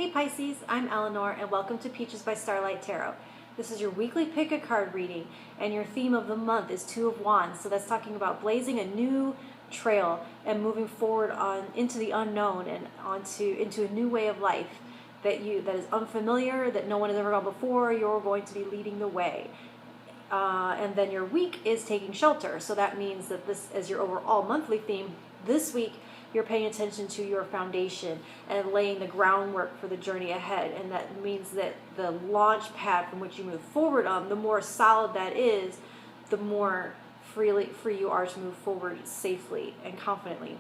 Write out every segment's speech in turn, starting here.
Hey Pisces, I'm Eleanor and welcome to Peaches by Starlight Tarot. This is your weekly pick a card reading and your theme of the month is Two of Wands. So that's talking about blazing a new trail and moving forward on into the unknown and into a new way of life that is unfamiliar, that no one has ever gone before. You're going to be leading the way. And then your week is taking shelter. So that means that this, as your overall monthly theme, this week you're paying attention to your foundation and laying the groundwork for the journey ahead. And that means that the launch pad from which you move forward on, the more solid that is, the more free you are to move forward safely and confidently.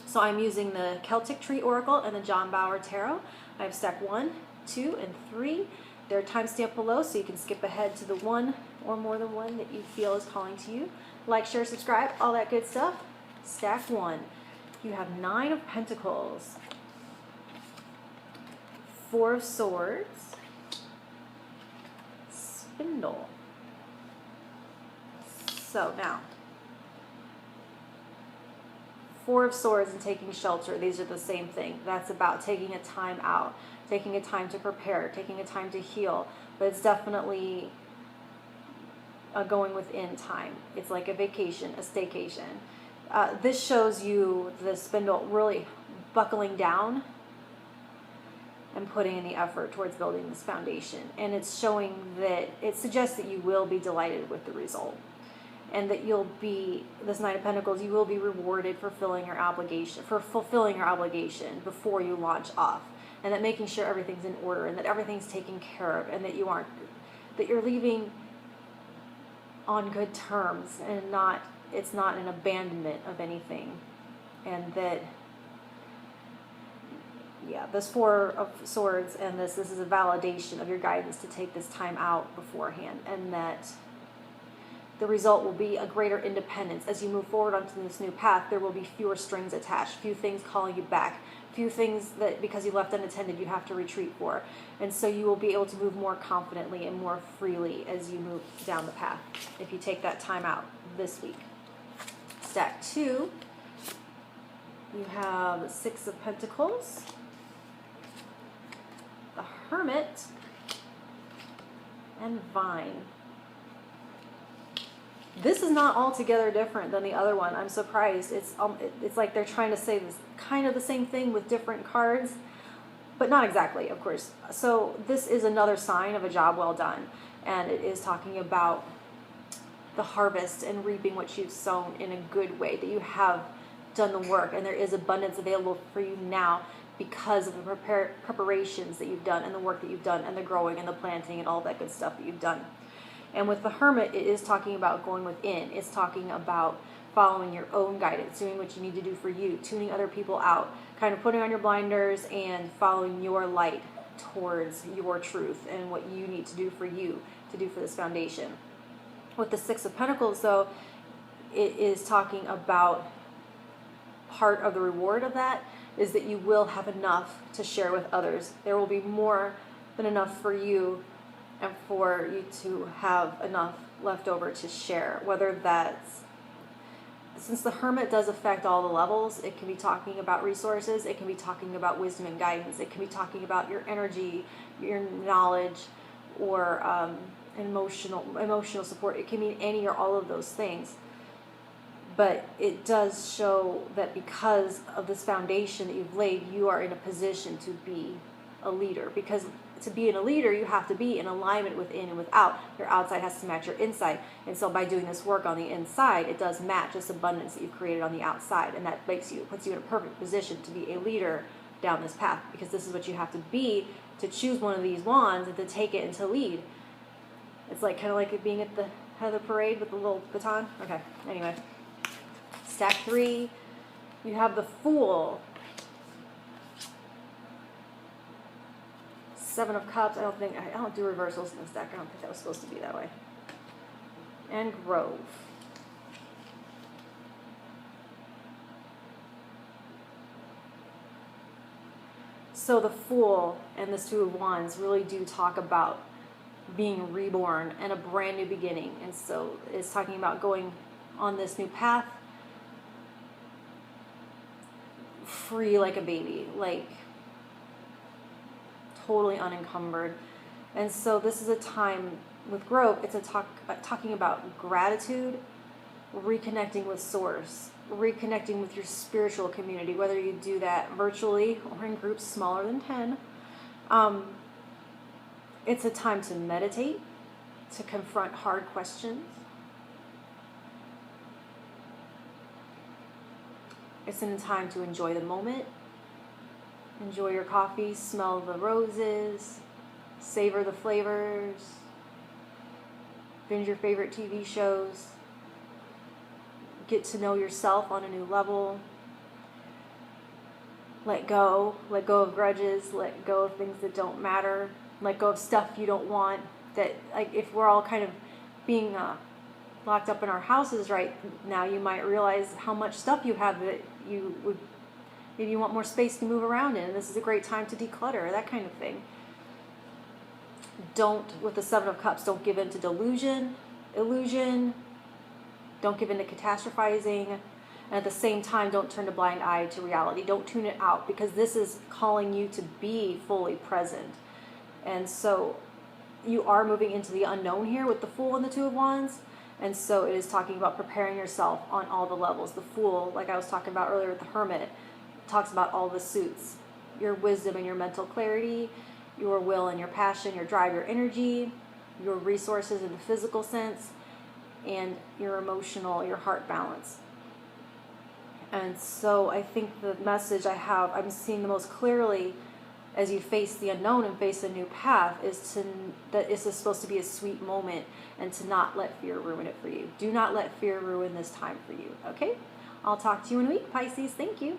So I'm using the Celtic Tree Oracle and the John Bauer Tarot. I have stack 1, 2, and 3. They're timestamped below, so you can skip ahead to the one or more than one that you feel is calling to you. Like, share, subscribe, all that good stuff. Stack 1. You have 9 of Pentacles, 4 of Swords, Spindle. So now, 4 of Swords and taking shelter, these are the same thing. That's about taking a time out, taking a time to prepare, taking a time to heal. But it's definitely a going within time. It's like a vacation, a staycation. This shows you the spindle really buckling down and putting in the effort towards building this foundation. And it's showing that it suggests that you will be delighted with the result. And that you'll be, this Nine of Pentacles, you will be rewarded for fulfilling your obligation before you launch off. And that making sure everything's in order and that everything's taken care of and that you're leaving on good terms and it's not an abandonment of anything. And that, yeah, this 4 of Swords and this is a validation of your guidance to take this time out beforehand, and that the result will be a greater independence. As you move forward onto this new path, there will be fewer strings attached, few things calling you back, few things that because you left unattended you have to retreat for. And so you will be able to move more confidently and more freely as you move down the path if you take that time out this week. Stack 2, you have the 6 of Pentacles, the Hermit, and Vine. This is not altogether different than the other one. I'm surprised. It's like they're trying to say this kind of the same thing with different cards, but not exactly, of course. So this is another sign of a job well done, and it is talking about the harvest and reaping what you've sown in a good way, that you have done the work and there is abundance available for you now because of the preparations that you've done and the work that you've done and the growing and the planting and all that good stuff that you've done. And with the Hermit, it is talking about going within. It's talking about following your own guidance, doing what you need to do for you, tuning other people out, kind of putting on your blinders and following your light towards your truth and what you need to do for you, to do for this foundation. With the 6 of Pentacles, though, it is talking about part of the reward of that is that you will have enough to share with others. There will be more than enough for you and for you to have enough left over to share. Whether that's, since the Hermit does affect all the levels, it can be talking about resources, it can be talking about wisdom and guidance, it can be talking about your energy, your knowledge, or emotional support. It can mean any or all of those things. But it does show that because of this foundation that you've laid, you are in a position to be a leader. Because to be a leader, you have to be in alignment within and without. Your outside has to match your inside. And so by doing this work on the inside, it does match this abundance that you've created on the outside. And that puts you in a perfect position to be a leader down this path. Because this is what you have to be to choose one of these wands and to take it and to lead. It's like kind of like it being at the head of the parade with the little baton. Okay, anyway. Stack 3, you have the Fool. 7 of Cups. I don't do reversals in this deck. I don't think that was supposed to be that way. And Grove. So the Fool and this 2 of Wands really do talk about being reborn and a brand new beginning. And so it's talking about going on this new path free like a baby, like totally unencumbered. And so this is a time with Grove, it's talking about gratitude, reconnecting with Source, reconnecting with your spiritual community, whether you do that virtually or in groups smaller than 10. It's a time to meditate, to confront hard questions. It's a time to enjoy the moment, enjoy your coffee, smell the roses, savor the flavors, binge your favorite TV shows, get to know yourself on a new level, let go of grudges, let go of things that don't matter, let go of stuff you don't want. That, like, if we're all kind of being locked up in our houses right now, you might realize how much stuff you have that you would, maybe you want more space to move around in. This is a great time to declutter, that kind of thing. Don't, with the Seven of Cups, don't give in to illusion. Don't give in to catastrophizing. And at the same time, don't turn a blind eye to reality. Don't tune it out, because this is calling you to be fully present. And so you are moving into the unknown here with the Fool and the Two of Wands. And so it is talking about preparing yourself on all the levels. The Fool, like I was talking about earlier with the Hermit, talks about all the suits. Your wisdom and your mental clarity, your will and your passion, your drive, your energy, your resources in the physical sense, and your emotional, your heart balance. And so I think the message I'm seeing the most clearly as you face the unknown and face a new path is that this is supposed to be a sweet moment, and to not let fear ruin it for you. Do not let fear ruin this time for you, okay? I'll talk to you in a week, Pisces. Thank you.